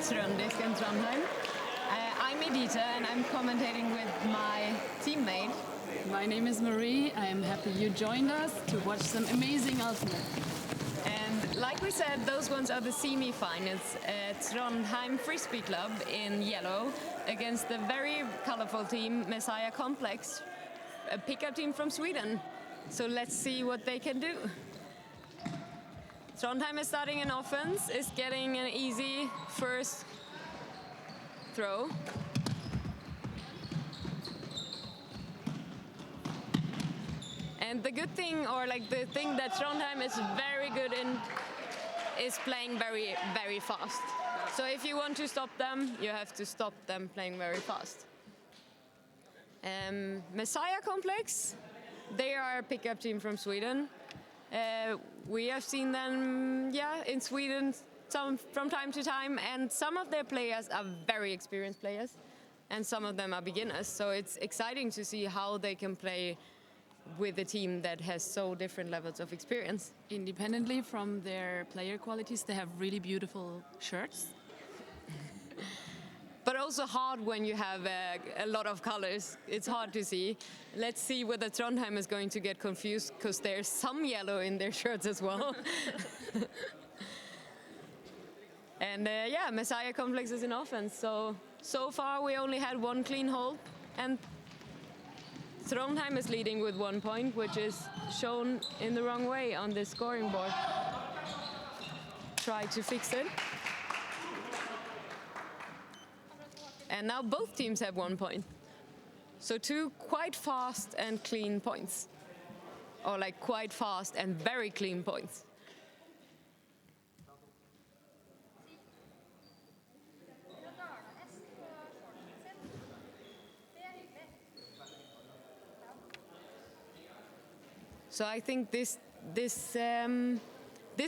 Trøndisk in Trondheim. I'm Edita and I'm commentating with my teammate. My name is Marie. I am happy you joined us to watch some amazing ultimate. And like we said, those ones are the semi-finals. Trondheim Frisbee Club in yellow against the very colorful team Messiah Complex, a pickup team from Sweden. So let's see what they can do. Trondheim is starting in offense, is getting an easy first throw. And the good thing, or like the thing that Trondheim is very good in, is playing very, very fast. So if you want to stop them, you have to stop them playing very fast. Messiah Complex, they are a pickup team from Sweden. We have seen them, in Sweden from time to time, and some of their players are very experienced players, and some of them are beginners. So it's exciting to see how they can play with a team that has so different levels of experience. Independently from their player qualities, they have really beautiful shirts. But also hard when you have a lot of colors. It's hard to see. Let's see whether Trondheim is going to get confused, because there's some yellow in their shirts as well. And Messiah Complex is in offense. So far we only had one clean hold, and Trondheim is leading with 1 point, which is shown in the wrong way on the scoring board. Try to fix it. And now both teams have 1 point. So two quite fast and clean points. Or like quite fast and very clean points. So I think this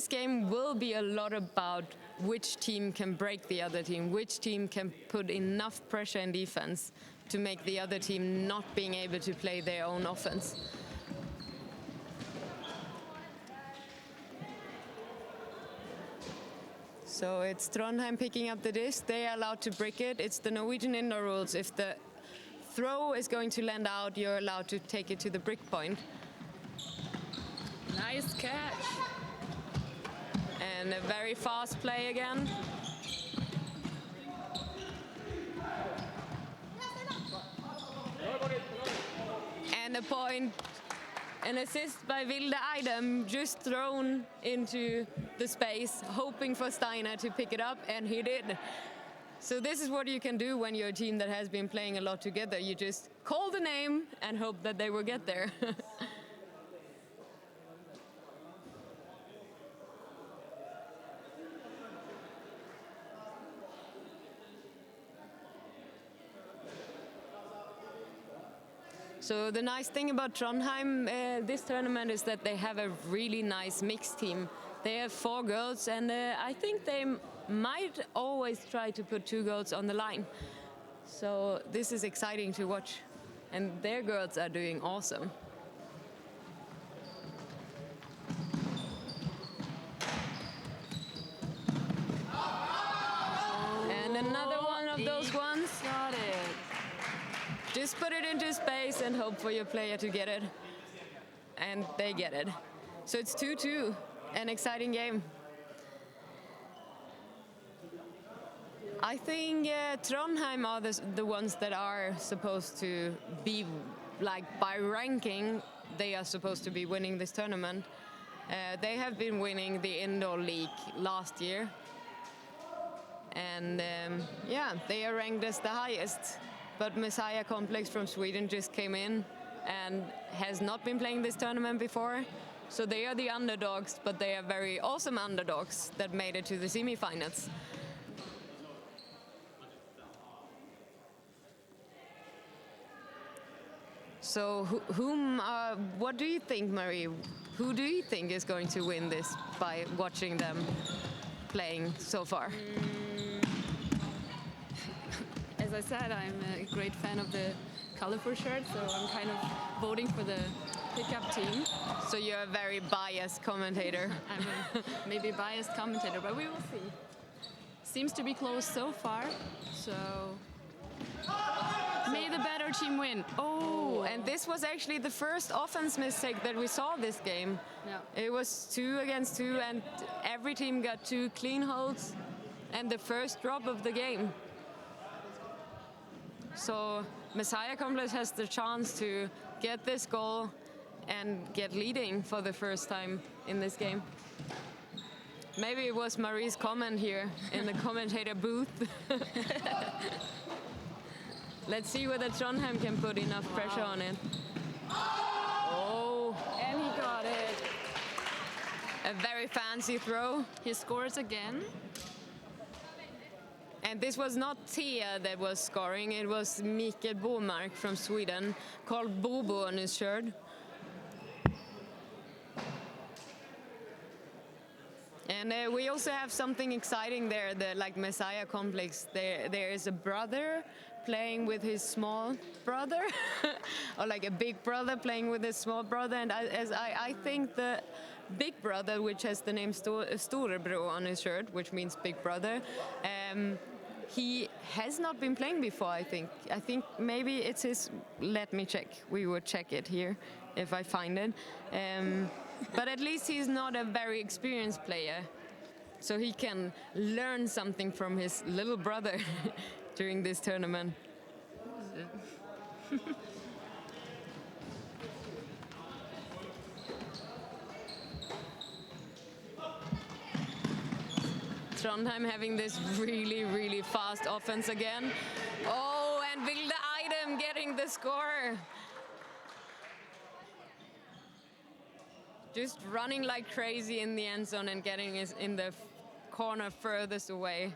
game will be a lot about which team can break the other team, which team can put enough pressure in defense to make the other team not being able to play their own offense. So it's Trondheim picking up the disc. They are allowed to brick it. It's the Norwegian indoor rules. If the throw is going to land out, you're allowed to take it to the brick point. Nice catch. And a very fast play again. And a point, an assist by Vilde Eidem, just thrown into the space, hoping for Steiner to pick it up, and he did. So this is what you can do when you're a team that has been playing a lot together. You just call the name and hope that they will get there. So the nice thing about Trondheim this tournament is that they have a really nice mixed team. They have 4 girls, and I think they might always try to put 2 girls on the line. So this is exciting to watch, and their girls are doing awesome. And another one of those ones. Got it. Just put it into space and hope for your player to get it. And they get it. So it's 2-2, an exciting game. I think Trondheim are the ones that are supposed to be, like by ranking, they are supposed to be winning this tournament. They have been winning the indoor league last year. And they are ranked as the highest. But Messiah Complex from Sweden just came in and has not been playing this tournament before. So they are the underdogs, but they are very awesome underdogs that made it to the semifinals. So what do you think, Marie? Who do you think is going to win this by watching them playing so far? As I said, I'm a great fan of the colorful shirt, so I'm kind of voting for the pickup team. So you're a very biased commentator. I'm a maybe biased commentator, but we will see. seems to be close so far. So may the better team win. Oh, And this was actually the first offense mistake that we saw this game. Yeah. It was 2 against 2, and every team got 2 clean holds, and the first drop of the game. So Messiah Complex has the chance to get this goal and get leading for the first time in this game. Maybe it was Marie's comment here in the commentator booth. Let's see whether Trondheim can put enough pressure on it. Oh, And he got it. a very fancy throw. He scores again. And this was not Tia that was scoring, it was Mikael Bomark from Sweden, called Bobo on his shirt. And we also have something exciting there, the Messiah Complex. There is a brother playing with his small brother, or a big brother playing with his small brother. And I think the big brother, which has the name Storebro on his shirt, which means big brother, he has not been playing before, I think. I think maybe it's his... Let me check. We will check it here if I find it. But at least he's not a very experienced player. So he can learn something from his little brother during this tournament. Trondheim having this really, really fast offense again. Oh, and Vilde Eidem getting the score. Just running like crazy in the end zone and getting it in the corner furthest away.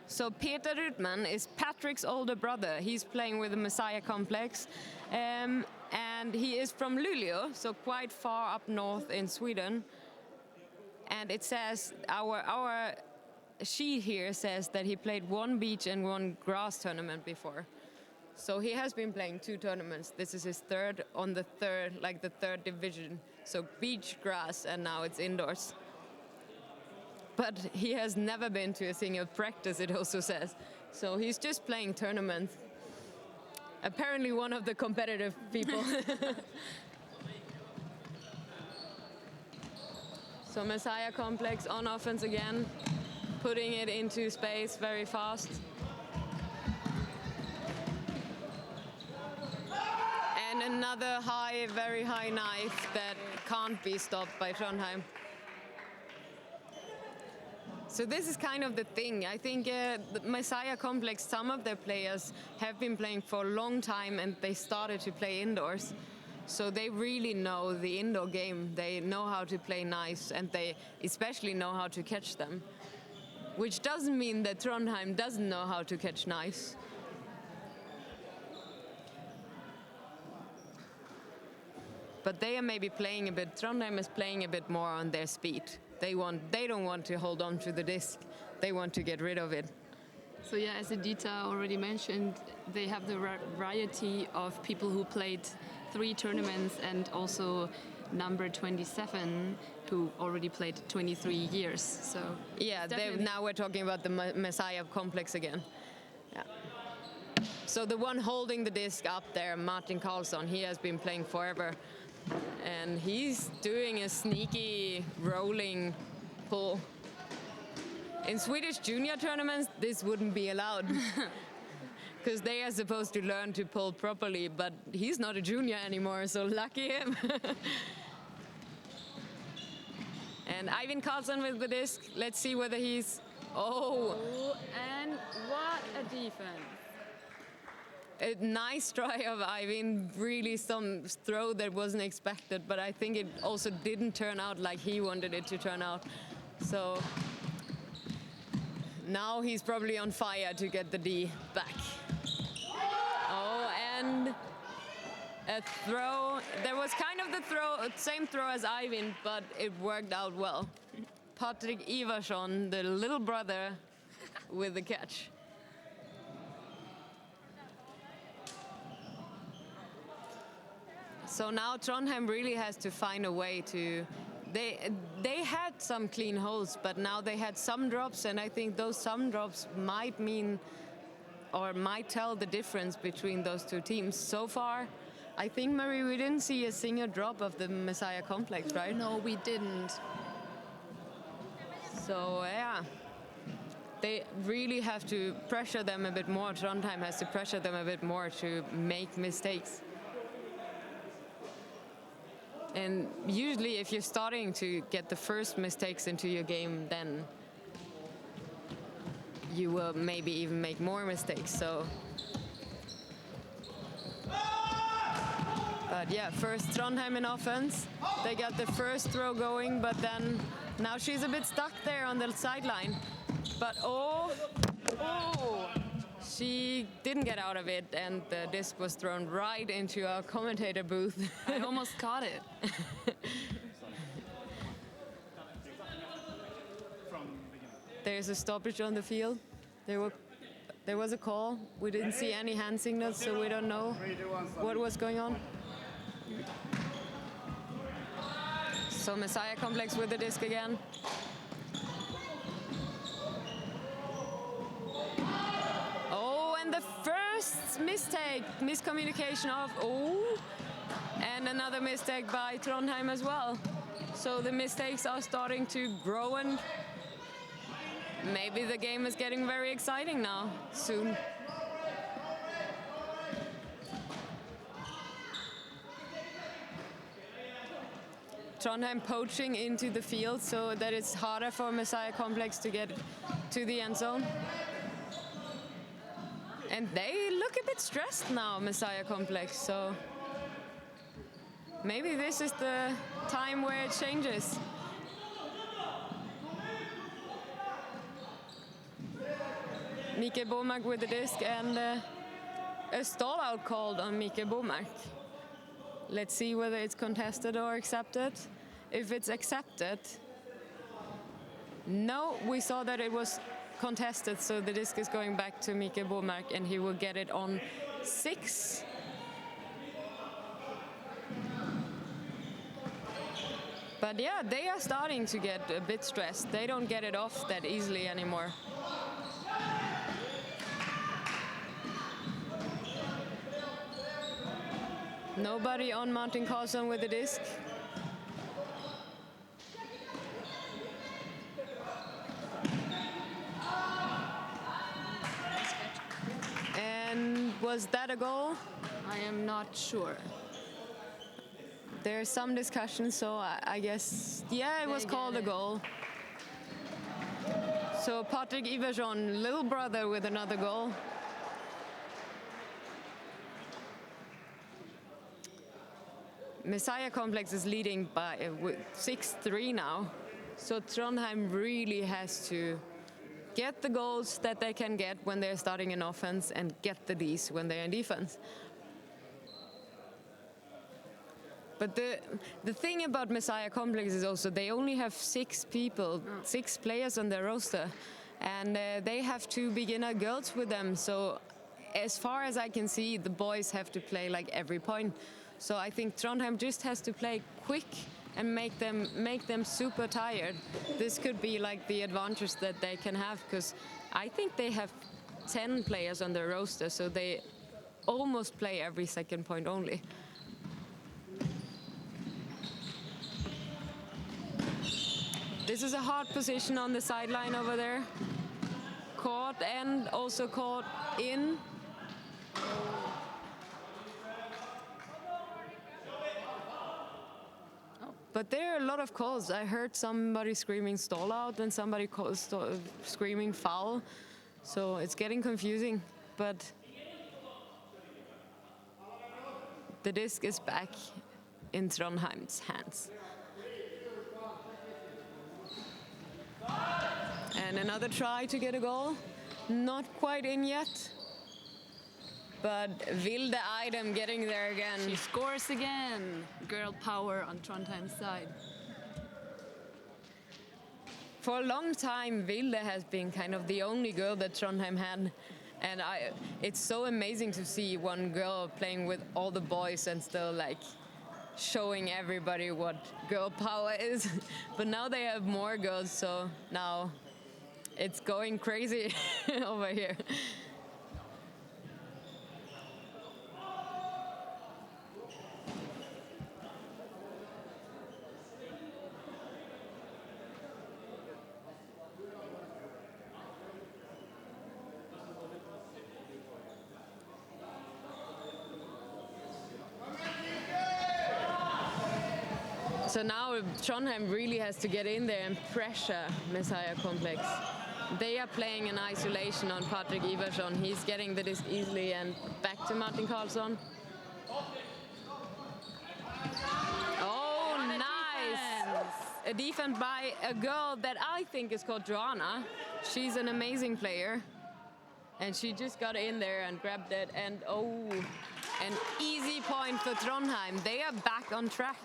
So Peter Rutman is Patrick's older brother. He's playing with the Messiah Complex, and he is from Luleå, so quite far up north in Sweden. And it says our sheet here says that he played 1 beach and 1 grass tournament before. So he has been playing 2 tournaments. This is his third on the third division. So beach, grass, and now it's indoors. But he has never been to a single practice, it also says. So he's just playing tournaments. Apparently one of the competitive people. So Messiah Complex on offense again, putting it into space very fast. And another high, very high knife that can't be stopped by Trondheim. So this is kind of the thing. I think the Messiah Complex, some of their players have been playing for a long time and they started to play indoors. So they really know the indoor game. They know how to play nice, and they especially know how to catch them. Which doesn't mean that Trondheim doesn't know how to catch nice. But they are maybe playing a bit, Trondheim is playing a bit more on their speed. They don't want to hold on to the disc. They want to get rid of it. So yeah, as Edita already mentioned, they have the variety of people who played 3 tournaments, and also number 27 who already played 23 years. So yeah, now we're talking about the Messiah Complex again. Yeah. So the one holding the disc up there, Martin Karlsson, he has been playing forever. And he's doing a sneaky rolling pull. In Swedish junior tournaments, this wouldn't be allowed. Because they are supposed to learn to pull properly, but he's not a junior anymore, so lucky him. And Ivan Karlsson with the disc. Let's see whether he's... Oh! And what a defense. A nice try of Ivan, really some throw that wasn't expected, but I think it also didn't turn out like he wanted it to turn out. So now he's probably on fire to get the D back. Oh, and a throw. There was kind of the same throw as Ivan, but it worked out well. Patrick Ivarsson, the little brother, with the catch. So now Trondheim really has to find a way to. They had some clean holes, but now they had some drops, and I think those some drops might mean or might tell the difference between those two teams. So far, I think, Marie, we didn't see a single drop of the Messiah complex, right? No, we didn't. So, yeah. They really have to pressure them a bit more. Trondheim has to pressure them a bit more to make mistakes. And usually if you're starting to get the first mistakes into your game, then you will maybe even make more mistakes. So, but yeah, first Trondheim in offense. They got the first throw going, but then now she's a bit stuck there on the sideline. But she didn't get out of it, and the disc was thrown right into our commentator booth. I almost caught it. There's a stoppage on the field. There was a call. We didn't see any hand signals, so we don't know what was going on. So Messiah complex with the disc again. Oh, and the first mistake, miscommunication of, and another mistake by Trondheim as well. So the mistakes are starting to grow, and maybe the game is getting very exciting now, soon. Trondheim poaching into the field so that it's harder for Messiah complex to get to the end zone. And they look a bit stressed now, Messiah complex, so maybe this is the time where it changes. Mikael Bomark with the disc, and a stall out called on Mikael Bomark. Let's see whether it's contested or accepted. If it's accepted, no, we saw that it was contested, so the disc is going back to Mikael Bomark, and he will get it on 6. But yeah, they are starting to get a bit stressed. They don't get it off that easily anymore. Nobody on Mountain Carlson with the disc. And was that a goal? I am not sure. There's some discussion, so I guess, yeah, it was called a goal. So Patrick Iversson, little brother, with another goal. Messiah complex is leading by 6-3 now. So Trondheim really has to get the goals that they can get when they're starting in offense and get the Ds when they're in defense. But the thing about Messiah complex is also they only have 6 people, 6 players on their roster, and they have 2 beginner girls with them. So as far as I can see, the boys have to play like every point. So I think Trondheim just has to play quick and make them super tired. This could be like the advantage that they can have, because I think they have 10 players on their roster, so they almost play every second point only. This is a hard position on the sideline over there. Caught and also caught in. But there are a lot of calls. I heard somebody screaming stall out and somebody screaming foul. So it's getting confusing. But the disc is back in Trondheim's hands. And another try to get a goal. Not quite in yet. But Vilde Eidem getting there again. She scores again. Girl power on Trondheim's side. For a long time, Vilde has been kind of the only girl that Trondheim had. And it's so amazing to see one girl playing with all the boys and still like showing everybody what girl power is. But now they have more girls, so now it's going crazy over here. So now Trondheim really has to get in there and pressure Messiah Complex. They are playing in isolation on Patrick Ivarsson. He's getting the disc easily and back to Martin Karlsson. Oh, nice! A defense by a girl that I think is called Joanna. She's an amazing player. And she just got in there and grabbed it. And oh, an easy point for Trondheim. They are back on track.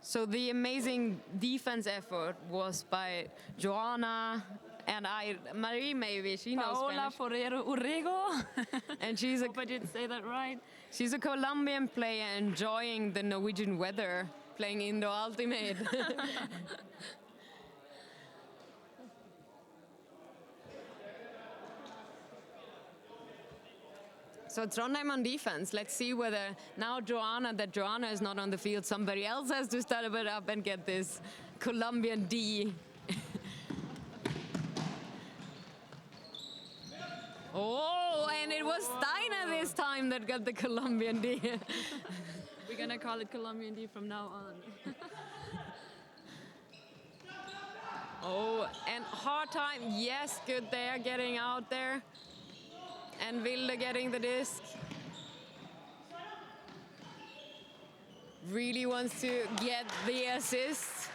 So the amazing defense effort was by Joanna and Marie maybe, she knows Paola Spanish. Forero Urrego. And she's Hope I did say that right. she's a Colombian player enjoying the Norwegian weather, playing indoor ultimate. So Trondheim on defense. Let's see whether now Joanna is not on the field. Somebody else has to start it up and get this Colombian D. Oh, and it was Steiner this time that got the Colombian D. We're gonna call it Colombian D from now on. Oh, and hard time. Yes, good there, getting out there. And Vilde getting the disc. Really wants to get the assist.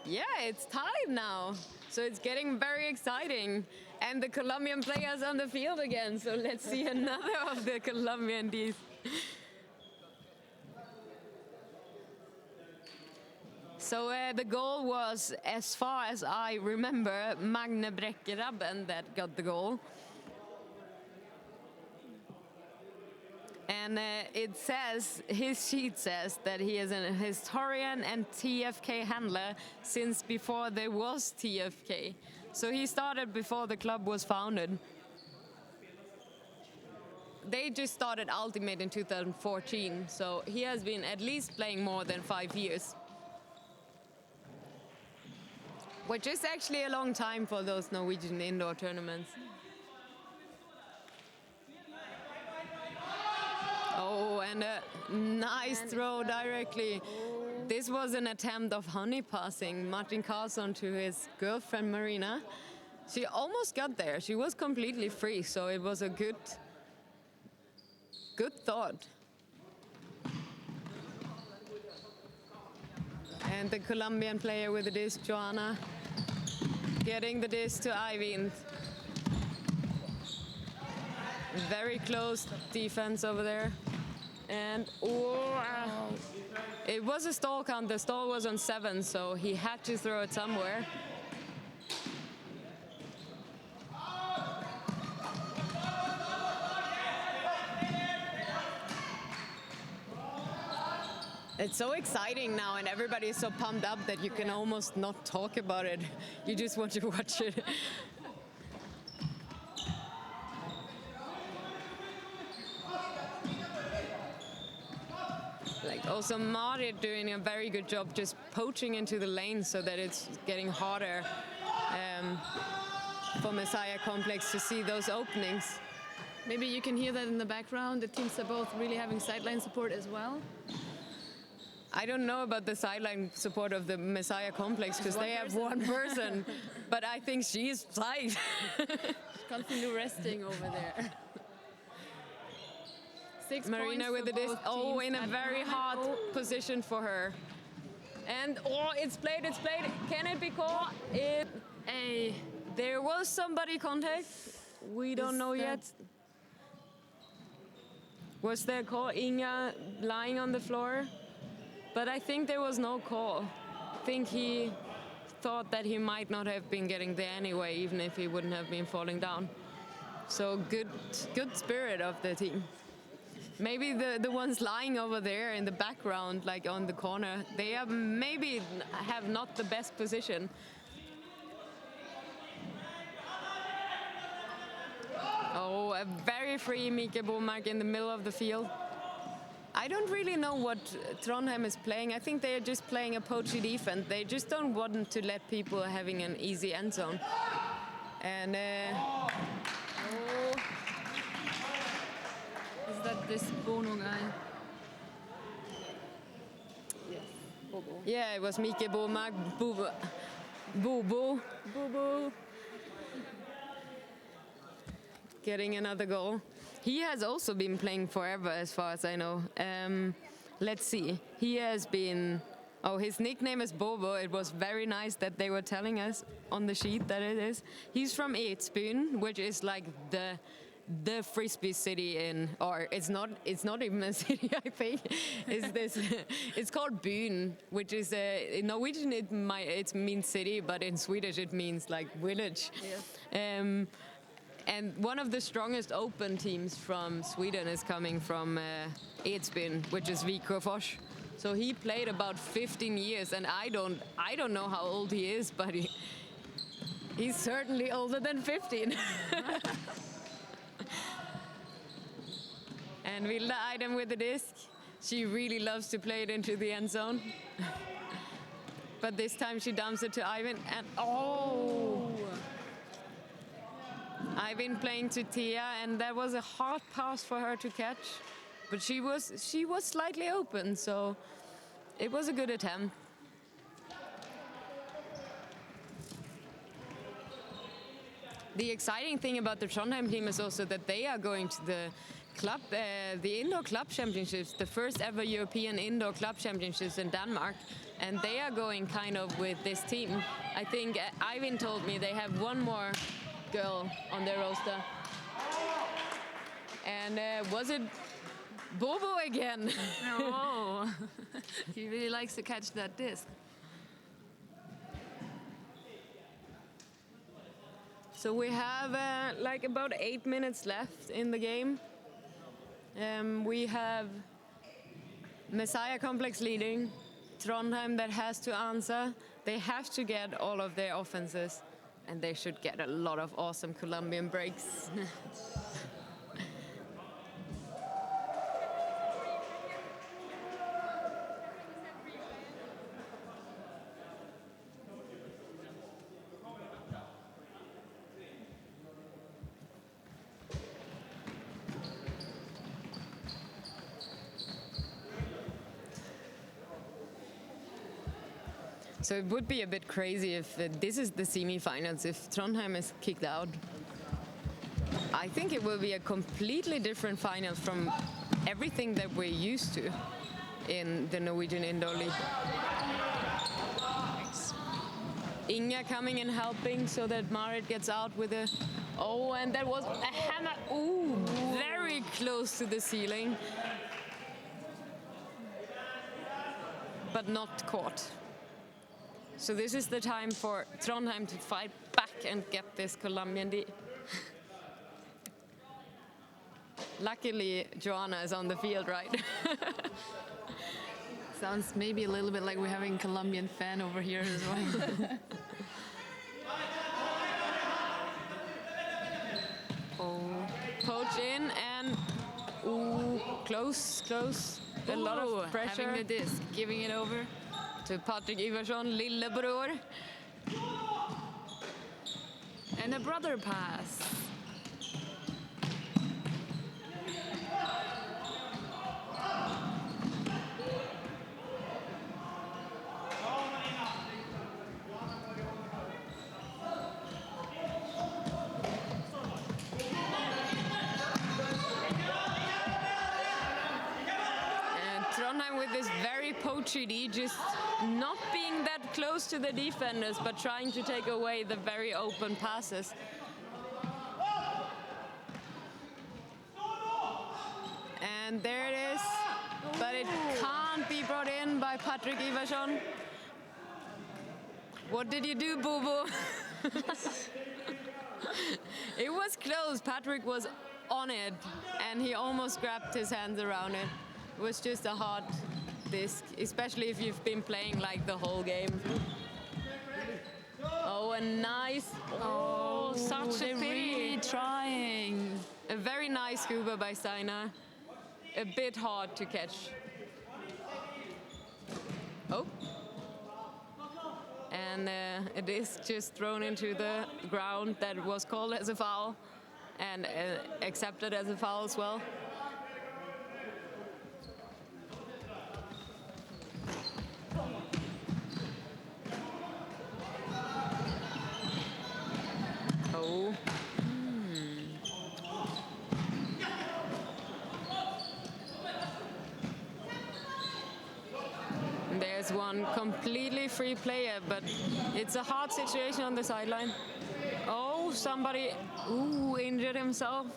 Yeah, it's tied now. So it's getting very exciting. And the Colombian players on the field again. So let's see another of the Colombian Ds. So the goal was, as far as I remember, Magne Brekkerabben that got the goal. And it says, his sheet says that he is a historian and TFK handler since before there was TFK. So he started before the club was founded. They just started Ultimate in 2014, so he has been at least playing more than 5 years. Which is actually a long time for those Norwegian indoor tournaments. Oh, and a nice throw directly. This was an attempt of honey passing Martin Karlsson to his girlfriend Marina. She almost got there. She was completely free, so it was a good thought. And the Colombian player with the disc, Joanna, getting the disc to Eivind. Very close defense over there. And it was a stall count. The stall was on 7, so he had to throw it somewhere. It's so exciting now, and everybody is so pumped up that you can almost not talk about it. You just want to watch it. Like also Marit doing a very good job just poaching into the lane so that it's getting harder for Messiah Complex to see those openings. Maybe you can hear that in the background. The teams are both really having sideline support as well. I don't know about the sideline support of the Messiah Complex because they have one person, but I think she's tight. Constantly resting over there. 6 Marina points with the for disc. both Oh, teams in a at very the hard moment. position for her. And it's played. Can it be called? There was somebody contact. We don't know yet. Was there a call? Inga lying on the floor? But I think there was no call. I think he thought that he might not have been getting there anyway, even if he wouldn't have been falling down. So good spirit of the team. Maybe the ones lying over there in the background, like on the corner, they are maybe have not the best position. Oh, a very free Mika Bomark in the middle of the field. I don't really know what Trondheim is playing. I think they are just playing a poachy defense. They just don't want to let people having an easy end zone. And Is that this Bono guy? Yes, Bobo. yeah, it was Mika Bomark, Bobo. Getting another goal. He has also been playing forever, as far as I know. Let's see. He has been. Oh, his nickname is Bobo. It was very nice that they were telling us on the sheet that it is. He's from Edsbyn, which is like the frisbee city in, or it's not even a city. I think it's called Byn, which is in Norwegian it means city, but in Swedish it means like village. Yes. And one of the strongest open teams from Sweden is coming from Edsbyn, which is Vikofors. So he played about 15 years, and I don't know how old he is, but he's certainly older than 15. And Vilda Eidem with the disc. She really loves to play it into the end zone. But this time she dumps it to Ivan, and Ivan playing to Tia, and that was a hard pass for her to catch. But she was slightly open, so it was a good attempt. The exciting thing about the Trondheim team is also that they are going to the indoor club championships, the first ever European indoor club championships in Denmark, and they are going kind of with this team. I think Ivan told me they have one more girl on their roster. And was it Bobo again? No, he really likes to catch that disc. So we have like about 8 minutes left in the game. We have Messiah Complex leading, Trondheim that has to answer. They have to get all of their offenses, and they should get a lot of awesome Colombian breaks. So it would be a bit crazy if this is the semi-finals, if Trondheim is kicked out. I think it will be a completely different final from everything that we're used to in the Norwegian Indoor League. Inga coming and helping so that Marit gets out with a... Oh, and that was a hammer. Ooh, very close to the ceiling. But not caught. So this is the time for Trondheim to fight back and get this Colombian D. Luckily, Joanna is on the field, right? Sounds maybe a little bit like we're having a Colombian fan over here as well. Poach in and close. A lot of pressure. Having the disc, giving it over to Patrick Ivarsson, lillebror. and a brother pass. With this very poachy D, just not being that close to the defenders, but trying to take away the very open passes. And there it is, but it can't be brought in by Patrick Ivarsson. What did you do, Bobo? It was close. Patrick was on it, and he almost grabbed his hands around it. It was just a hard disc, especially if you've been playing like the whole game. Oh, a nice. Oh, such a pity. Really trying. A very nice scuba by Steiner. A bit hard to catch. Oh. And it is just thrown into the ground that was called as a foul and accepted as a foul as well. Oh. There's one completely free player, but it's a hard situation on the sideline. Oh, somebody injured himself.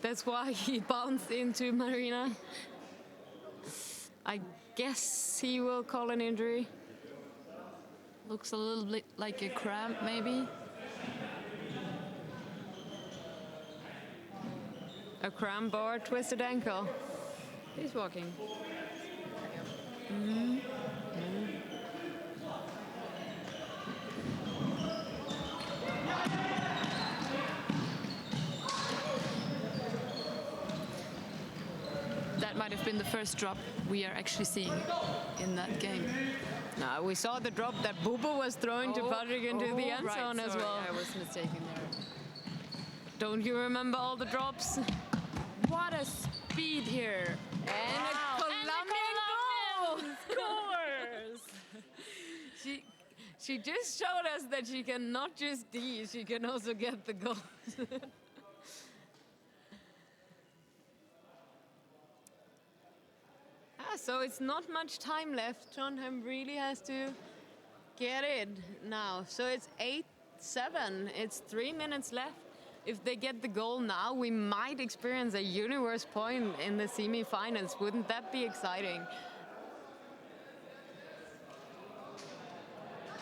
That's why he bounced into Marina. I guess he will call an injury. Looks a little bit like a cramp, maybe. A cramp or twisted ankle. He's walking. That might have been the first drop we are actually seeing in that game. No, we saw the drop that Bubu was throwing to Patrick into the end zone as well. I was mistaken there. Don't you remember all the drops? What a speed here! And Wow. a Colombian goal! Scores! She just showed us that she can not just D, she can also get the goals. So it's not much time left. Trondheim really has to get it now. So it's 8-7. It's 3 minutes left. If they get the goal now, we might experience a universe point in the semi-finals. Wouldn't that be exciting?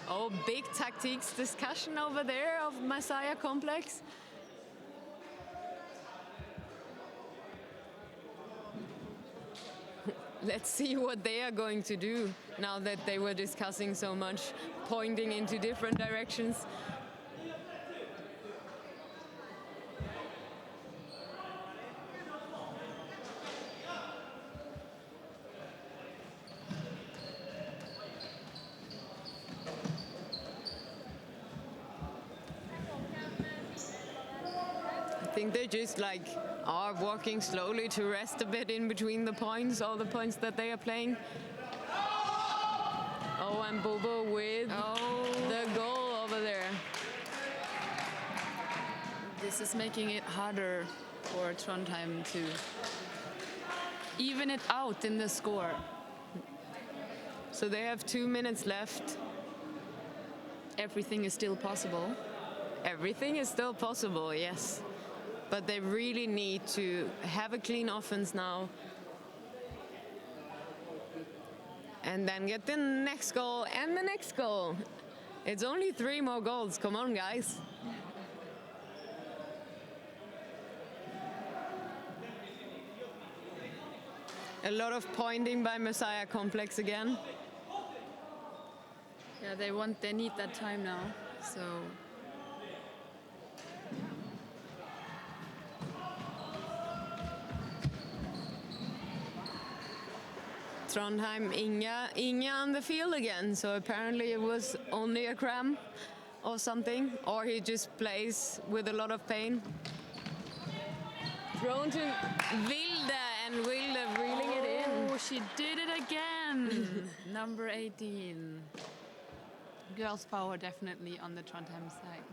Oh, big tactics discussion over there of Messiah Complex. Let's see what they are going to do now that they were discussing so much, pointing into different directions. I think they just like are walking slowly to rest a bit in between the points, all the points that they are playing. Oh, and Bobo with the goal over there. This is making it harder for Trondheim to even it out in the score. So they have 2 minutes left. Everything is still possible. Everything is still possible, yes. But they really need to have a clean offense now. And then get the next goal and the next goal. It's only 3 more goals. Come on, guys. A lot of pointing by Messiah Complex again. Yeah, they need that time now. So Trondheim, Inga on the field again. So apparently it was only a cramp or something, or he just plays with a lot of pain. Thrown to Wilde, and Wilde reeling it in. oh, she did it again. Number 18. Girls' power definitely on the Trondheim side.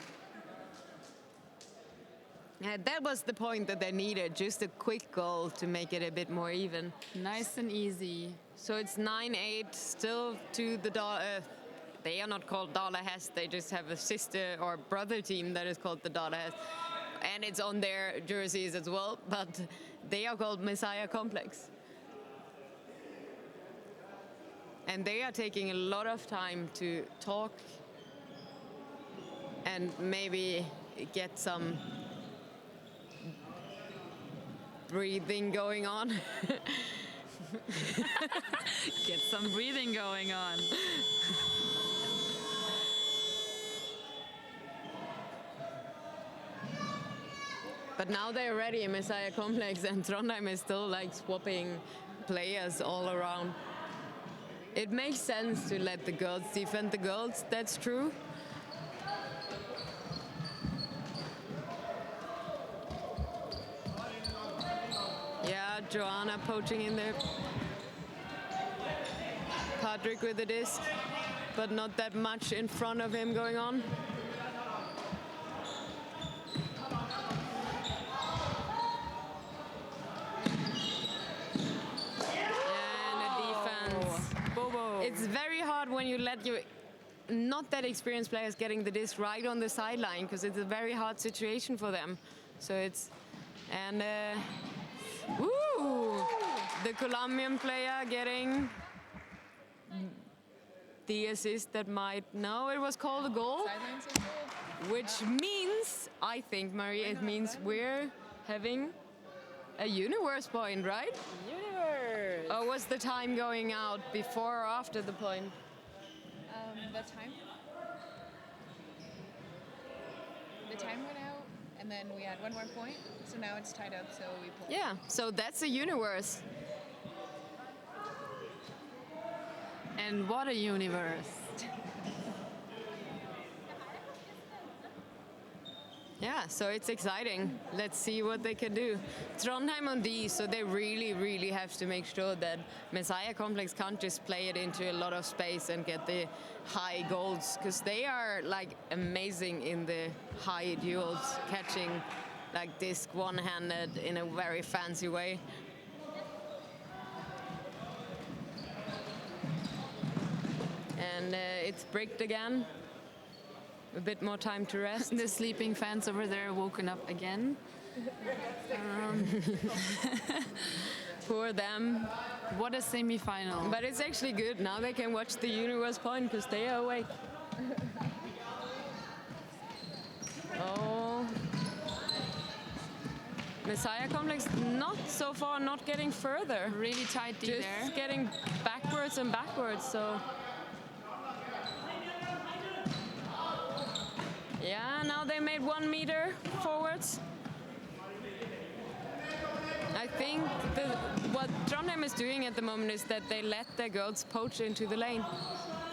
Yeah, that was the point that they needed, just a quick goal to make it a bit more even. Nice and easy. So it's 9-8, still to the they are not called Dala Hest, they just have a sister or brother team that is called the Dala Hest. And it's on their jerseys as well, but they are called Messiah Complex. And they are taking a lot of time to talk and maybe get some breathing going on. Get some breathing going on. But now they're ready, Messiah Complex, and Trondheim is still like swapping players all around. It makes sense to let the girls defend the girls, that's true. Yeah, Joanna poaching in there. Patrick with the disc, but not that much in front of him going on. It's very hard when you let your not that experienced players getting the disc right on the sideline, because it's a very hard situation for them. So it's and the Colombian player getting the assist that might it was called a goal, which means I think Marie it means we're having a universe point, right? Universe. Or was the time going out before or after the point? The time. The time went out, and then we had one more point. So now it's tied up. So we pulled. Yeah. So that's a universe. And what a universe. Yeah, so it's exciting. Let's see what they can do. Trondheim on D, so they really, really have to make sure that Messiah Complex can't just play it into a lot of space and get the high goals, because they are like amazing in the high duels, catching like disc one-handed in a very fancy way. And it's bricked again. A bit more time to rest. The sleeping fans over there woken up again. Poor them. What a semi-final. But it's actually good. Now they can watch the universe point because they are awake. Oh. Messiah Complex not so far, not getting further. Really tight D Just there. getting backwards and backwards, so. Yeah, now they made 1 meter forwards. I think what Trondheim is doing at the moment is that they let their girls poach into the lane.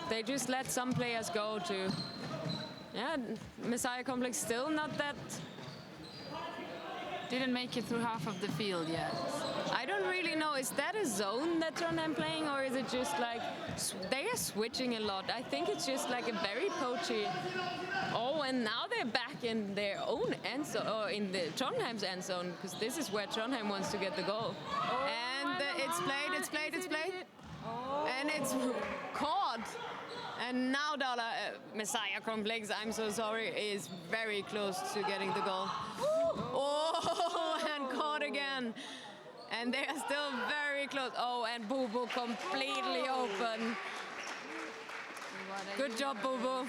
They just let some players go to. Yeah, Messiah Complex still not that. Didn't make it through half of the field yet. I don't really know. Is that a zone that Trondheim playing, or is it just like they are switching a lot? I think it's just like a very poachy. Oh, and now they're back in their own end zone, or in the Trondheim's end zone, because this is where Trondheim wants to get the goal. Oh, And it's played, Oh. and it's caught. And now Messiah Complex, I'm so sorry, is very close to getting the goal. Oh, and caught again. And they are still very close. Oh, and Boo Boo completely open. Good job, Boo Boo.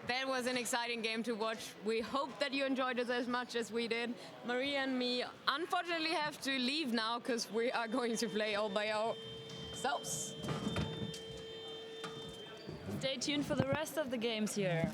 That was an exciting game to watch. We hope that you enjoyed it as much as we did. Maria and me unfortunately have to leave now because we are going to play all by ourselves. Stay tuned for the rest of the games here.